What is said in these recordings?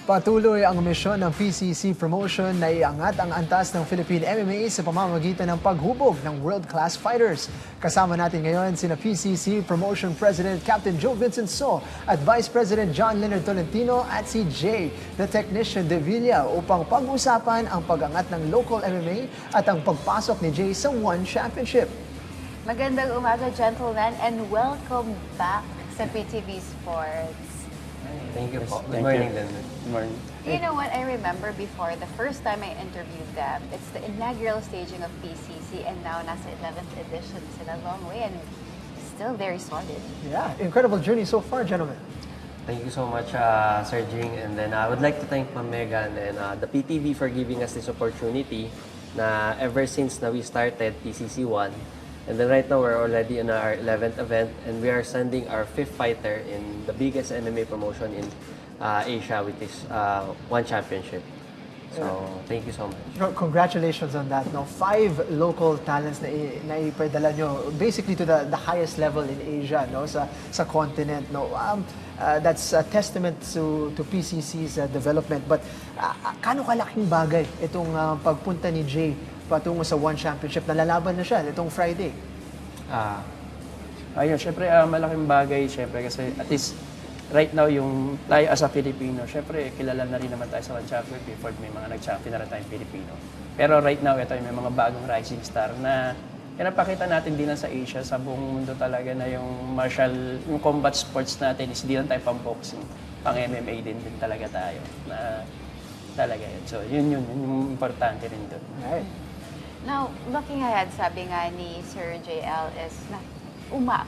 Patuloy ang misyon ng PCC Promotion na iangat ang antas ng Philippine MMA sa pamamagitan ng paghubog ng world-class fighters. Kasama natin ngayon sina PCC Promotion President Captain Joe Vincent So at Vice President John Leonard Tolentino at si Jay, the Technician de Villa, upang pag-usapan ang pag-angat ng local MMA at ang pagpasok ni Jay sa One Championship. Magandang umaga, gentlemen, and welcome back sa PTV Sports. Thank you po. Good Thank morning, you. then. Good morning. You know what, I remember before, the first time I interviewed them, it's the inaugural staging of PCC, and now nasa 11th edition sila, long way, and still very solid. Yeah, incredible journey so far, gentlemen. Thank you so much, Sir Jing. And then I would like to thank Ma'am Megan and the PTV for giving us this opportunity na ever since na we started PCC1. And then right now, we're already in our 11th event, and we are sending our 5th fighter in the biggest MMA promotion in Asia, which is One Championship. So, thank you so much. Congratulations on that. No, 5 local talents na ipadala nyo basically to the highest level in Asia, no, sa continent. No, that's a testament to PCC's development. But kano kalaking bagay itong pagpunta ni Jay patungo sa One Championship? Nalalaban na siya itong Friday. Ayun, syempre malaking bagay syempre kasi at least right now yung tayo as a Filipino, syempre kilala na rin naman tayo sa One Championship before may mga nag-champion na rin tayong Filipino. Pero right now, ito may mga bagong rising star na pinapakita natin din lang sa Asia, sa buong mundo talaga na yung yung combat sports natin is di lang tayo pang-boxing, pang-MMA din talaga tayo. Na talaga yun. So yun yung importante rin doon. Right. Now, looking ahead, sabi nga ni Sir JL is na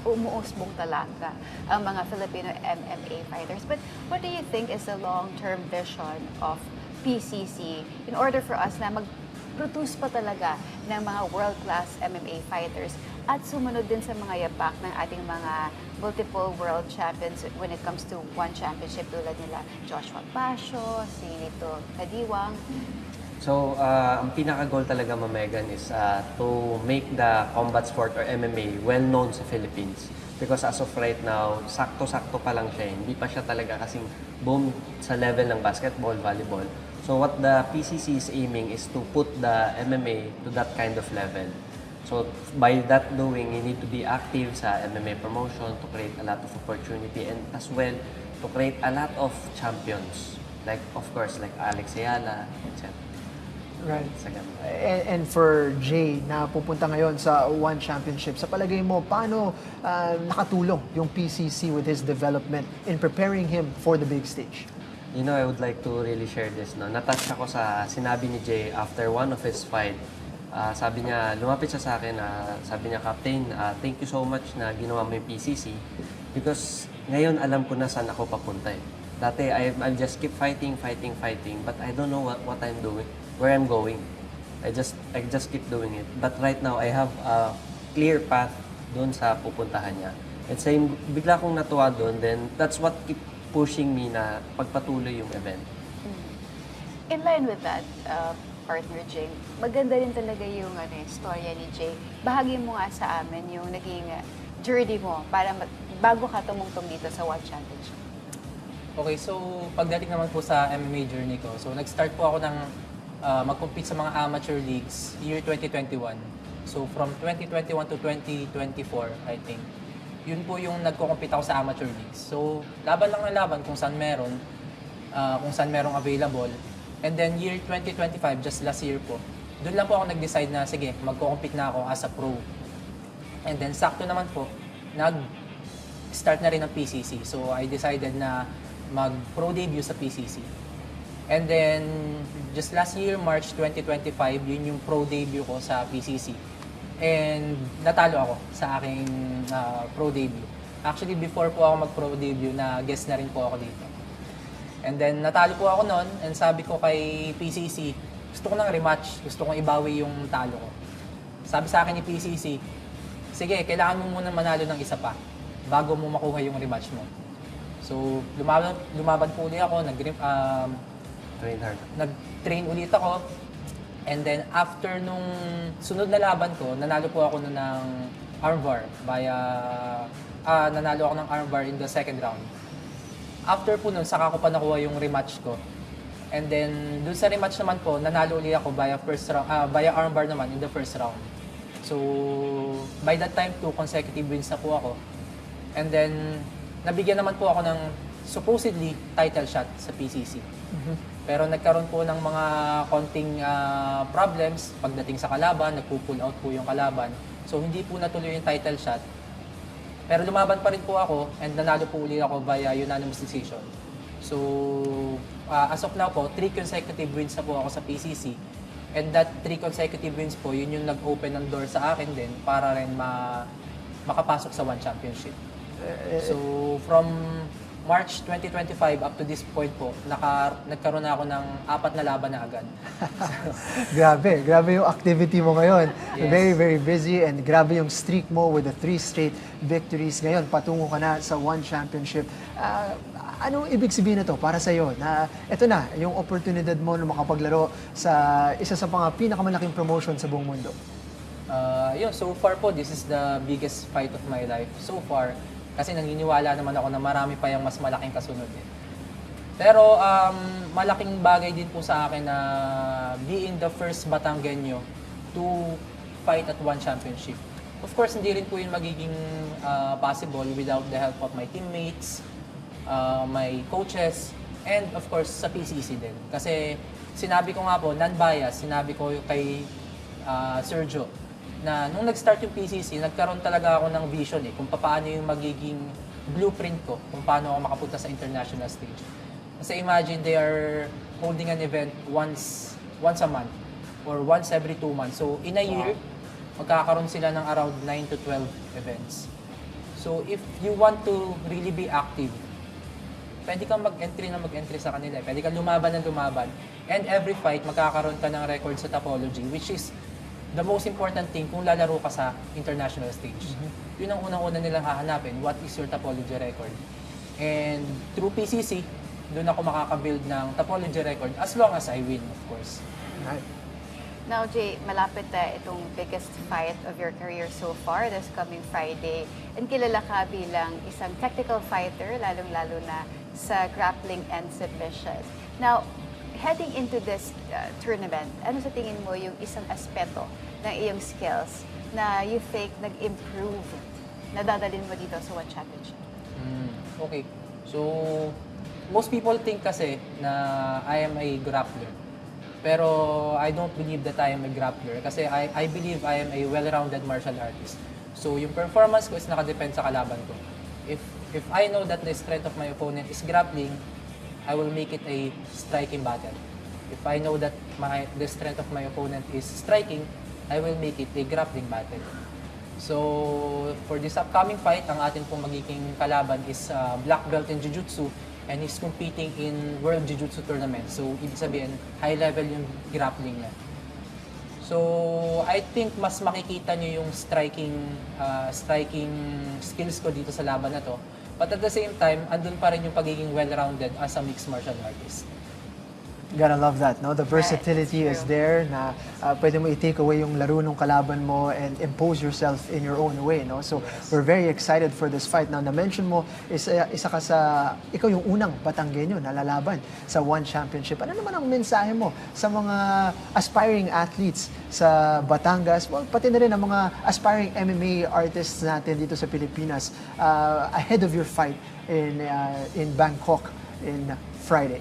umuusbong talaga ang mga Filipino MMA fighters. But what do you think is the long-term vision of PCC in order for us na mag-produce pa talaga ng mga world-class MMA fighters at sumunod din sa mga yapak ng ating mga multiple world champions when it comes to One Championship tulad nila Joshua Basho, si Lito Kadiwang? So, ang pinaka-goal talaga, Ma'am Megan, is to make the combat sport or MMA well-known sa Philippines. Because as of right now, sakto-sakto pa lang siya. Hindi pa siya talaga kasing boom sa level ng basketball, volleyball. So what the PCC is aiming is to put the MMA to that kind of level. So by that doing, you need to be active sa MMA promotion to create a lot of opportunity and as well to create a lot of champions. Like, of course, like Alex Ayala, etc. Right. Sa ganun. And for Jay na pupunta ngayon sa One Championship, sa palagay mo, paano nakatulong yung PCC with his development in preparing him for the big stage? You know, I would like to really share this. No? Natouch ako sa sinabi ni Jay after one of his fight. Sabi niya, lumapit siya sa akin, sabi niya, Captain, thank you so much na ginawa mo yung PCC because ngayon alam ko na saan ako papunta eh. Dati, I'll just keep fighting, but I don't know what I'm doing, where I'm going. I just keep doing it. But right now, I have a clear path doon sa pupuntahan niya. And same, bigla akong natuwa doon, then that's what keep pushing me na pagpatuloy yung event. In line with that, partner Jay, maganda rin talaga yung storya ni Jay. Bahagi mo nga sa amin yung naging journey mo para bago ka tumungtong dito sa One Championship. Okay, so pagdating naman po sa MMA journey ko, so nag-start po ako ng mag-compete sa mga amateur leagues year 2021. So from 2021 to 2024, I think, yun po yung nagko-compete ako sa amateur leagues. So laban lang ng laban kung saan meron, kung saan merong available. And then year 2025, just last year po, doon lang po ako nag-decide na sige, magko-compete na ako as a pro. And then sakto naman po, nag-start na rin ng PCC. So I decided na mag-pro debut sa PCC. And then just last year, March 2025, yun yung pro debut ko sa PCC. And natalo ako sa aking pro debut. Actually, before po ako mag-pro debut, na guest na rin po ako dito. And then natalo po ako noon and sabi ko kay PCC, gusto ko ng rematch, gusto kong ibawi yung talo ko. Sabi sa akin ni PCC, sige, kailangan mo muna manalo ng isa pa bago mo makuha yung rematch mo. So, lumaban po ulit ako, Train hard. nag-train ulit ako. And then after nung sunod na laban ko, nanalo po ako ng armbar nanalo ako ng armbar in the second round. After po nun, saka ko pa nakuha yung rematch ko And then, dun sa rematch naman po, nanalo ulit ako via first round, via armbar naman in the first round. So, by that time, 2 consecutive wins na po ako. And then, nabigyan naman po ako ng supposedly title shot sa PCC. Pero nagkaroon po ng mga konting problems pagdating sa kalaban, nagpo-pull out po yung kalaban. So, hindi po natuloy yung title shot. Pero lumaban pa rin po ako and nanalo po ulit ako via unanimous decision. So, as of now po, 3 consecutive wins na po ako sa PCC. And that 3 consecutive wins po, yun yung nag-open ng door sa akin din para rin makapasok sa One Championship. So, from March 2025 up to this point po, nagkaroon na ako ng 4 na laban na agad. Grabe yung activity mo ngayon. Yes. Very, very busy and grabe yung streak mo with the 3 straight victories. Ngayon, patungo ka na sa One Championship. Ano ibig sabihin nito para sa iyo na ito na, yung oportunidad mo na makapaglaro sa isa sa mga pinakamalaking promotion sa buong mundo? Yun, so far po, this is the biggest fight of my life so far. Kasi naniniwala naman ako na marami pa yung mas malaking kasunod eh. Pero malaking bagay din po sa akin na being the first Batanggenyo to fight at One Championship. Of course, hindi rin po yun magiging possible without the help of my teammates, my coaches, and of course sa PCC din. Kasi sinabi ko nga po, non-bias, sinabi ko kay Sergio, na nung nag-start yung PCC, nagkaroon talaga ako ng vision kung paano yung magiging blueprint ko, kung paano ako makapunta sa international stage. Kasi imagine they are holding an event once a month or once every 2 months. So in a year, magkakaroon sila ng around 9 to 12 events. So if you want to really be active, pwede kang mag-entry sa kanila. Pwede kang lumaban. And every fight, magkakaroon ka ng record sa Tapology, which is the most important thing kung lalaro ka sa international stage. Yun ang unang-una nilang hahanapin. What is your Tapology record? And through PCC, doon ako makakabuild ng Tapology record as long as I win, of course. Right. Now, Jay, malapit na itong biggest fight of your career so far this coming Friday. And kilala ka bilang isang technical fighter, lalong-lalo na sa grappling and submission. Now, heading into this tournament, ano sa tingin mo yung isang aspeto ng iyong skills na you think nag-improve, na dadalhin mo dito sa One Championship? Okay. So, most people think kasi na I am a grappler. Pero I don't believe that I am a grappler kasi I believe I am a well-rounded martial artist. So, yung performance ko is nakadepend sa kalaban ko. If I know that the strength of my opponent is grappling, I will make it a striking battle. If I know that the strength of my opponent is striking, I will make it a grappling battle. So, for this upcoming fight, ang atin pong magiging kalaban is black belt in Jiu-Jitsu and he's competing in World Jiu-Jitsu Tournament. So, ibig sabihin, high level yung grappling niya. So, I think mas makikita niyo yung striking skills ko dito sa laban na to. But at the same time, andun pa rin yung pagiging well-rounded as a mixed martial artist. Gotta love that, no? The versatility is there na pwede mo i-take away yung laro ng kalaban mo and impose yourself in your own way, no? So, we're very excited for this fight. Now, na-mention mo, ikaw yung unang Batanggenyo na lalaban sa One Championship. Ano naman ang mensahe mo sa mga aspiring athletes sa Batangas? Well, pati na rin ang mga aspiring MMA artists natin dito sa Pilipinas ahead of your fight in Bangkok in Friday.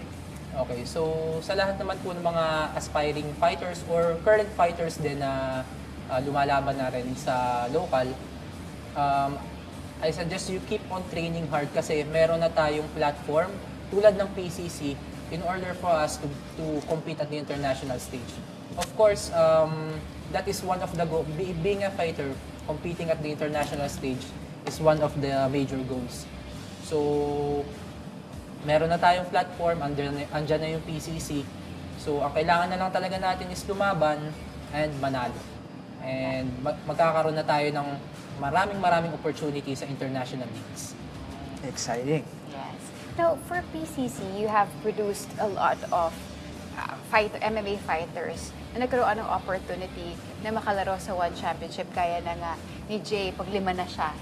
Okay, so sa lahat naman po ng mga aspiring fighters or current fighters din na lumalaban na rin sa local, I suggest you keep on training hard kasi meron na tayong platform tulad ng PCC in order for us to compete at the international stage. Of course, that is one of the goals. Being a fighter, competing at the international stage is one of the major goals. So, meron na tayong platform, andyan na yung PCC. So, ang kailangan na lang talaga natin is lumaban and manalo. And magkakaroon na tayo ng maraming opportunity sa international leagues. Exciting. Yes. Now, for PCC, you have produced a lot of MMA fighters na nagkaroon ng opportunity na makalaro sa One Championship gaya na nga ni Jay, pag 5 na siya,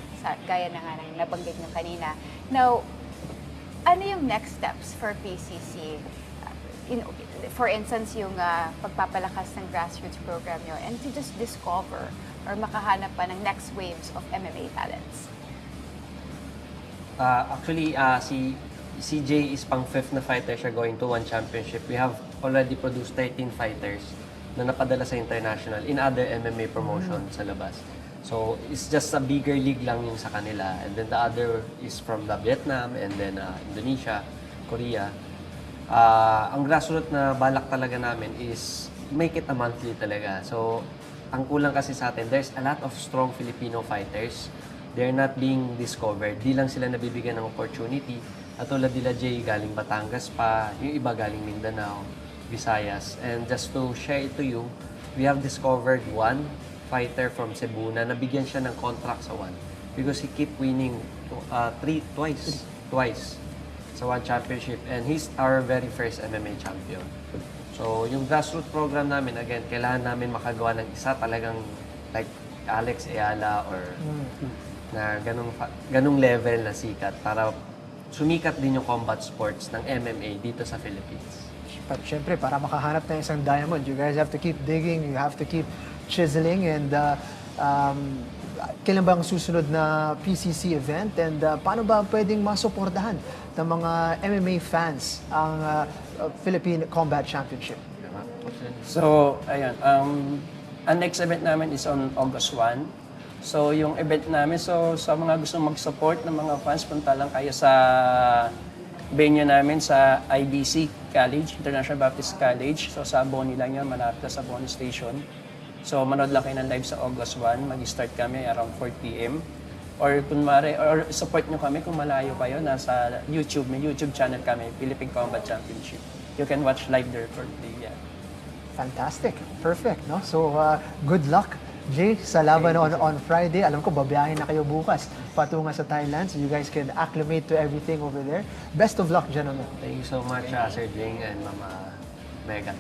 gaya na nga ng nabanggit niyo kanina. Now, ano yung next steps for PCC? for instance, yung pagpapalakas ng grassroots program nyo, and to just discover or makahanap pa ng next waves of MMA talents? Actually, si Jay is pang 5th na fighter siya going to one championship. We have already produced 13 fighters na napadala sa international in other MMA promotion sa labas. So, it's just a bigger league lang yung sa kanila. And then the other is from the Vietnam and then Indonesia, Korea. Ang grassroots na balak talaga namin is make it a monthly talaga. So, ang kulang kasi sa atin, there's a lot of strong Filipino fighters. They're not being discovered. Di lang sila nabibigyan ng opportunity. At tulad nila Jay, galing Batangas pa, yung iba galing Mindanao, Visayas. And just to share it to you, we have discovered one fighter from Cebu na nabigyan siya ng contract sa one because he keep winning twice sa one championship, and he's our very first MMA champion. So, yung grassroots program namin, again, kailangan namin makagawa ng isa talagang like Alex Ayala or na ganung level na sikat para sumikat din yung combat sports ng MMA dito sa Philippines. But syempre, para makahanap ng isang diamond, you guys have to keep digging, you have to keep chiseling, and kailan ba ang susunod na PCC event, and paano ba pwedeng masuportahan ng mga MMA fans ang Philippine Combat Championship? So, ayun. Ang next event namin is on August 1. So, yung event namin, so sa mga gusto mag-support ng mga fans, punta lang kayo sa venue namin sa IBC College, International Baptist College. So, sa Boni lang yan, malapit sa Boni Station. So, manood lang kayo ng live sa August 1. Mag-start kami around 4 p.m. Or support nyo kami kung malayo kayo, nasa YouTube. May YouTube channel kami, Philippine Combat Championship. You can watch live there for the, Fantastic. Perfect, no? So, good luck, Jay, sa laban on Friday. Alam ko, babiyahin na kayo bukas patunga sa Thailand, so you guys can acclimate to everything over there. Best of luck, gentlemen. Thank you so much, Sir Jing and Mama Megan.